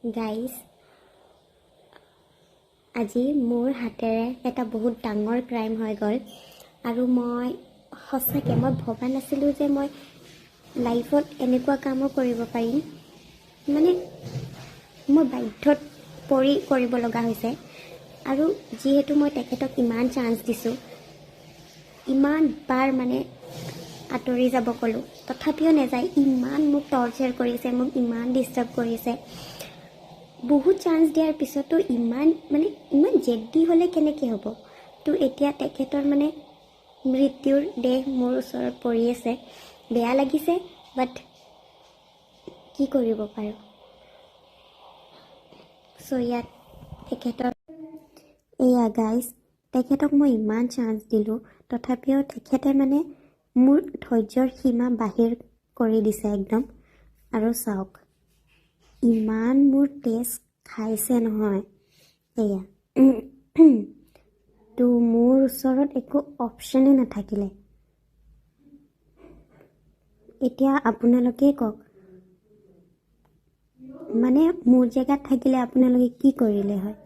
Guys, আজি মোৰ হাতেৰে এটা বহুত ডাঙৰ ক্ৰাইম হৈ গ'ল আৰু মই সঁচাকৈ ভবা নাছিলোঁ যে মই লাইফত এনেকুৱা কামো কৰিব পাৰিম। মানে মই বাধ্যত পৰি কৰিব লগা হৈছে আৰু যিহেতু মই তেখেতক ইমান চান্স দিছোঁ, ইমান বাৰ আঁতৰি যাব ক'লোঁ, তথাপিও নাযায়। ইমান মোক টৰ্চাৰ কৰিছে, মোক ইমান ডিষ্টাৰ্ব কৰিছে। বহুত চান্স দিয়াৰ পিছতো ইমান জেদি হ'লে কেনেকৈ হ'ব। তো এতিয়া তেখেতৰ মৃত্যুৰ দেহ মোৰ ওচৰত পৰি আছে। বেয়া লাগিছে, বাট কি কৰিব পাৰোঁ। চ' ইয়াত তেখেতৰ এয়া গাইজ, তেখেতক মই ইমান চান্স দিলোঁ, তথাপিও তেখেতে মোৰ ধৈৰ্যৰ সীমা বাহিৰ কৰি দিছে একদম। আৰু চাওক, ইমান মোৰ তেজ খাইছে নহয়। এয়া তো মোৰ ওচৰত একো অপশ্যনে নাথাকিলে। এতিয়া আপোনালোকেই কওক, মোৰ জেগাত থাকিলে আপোনালোকে কি কৰিলে হয়?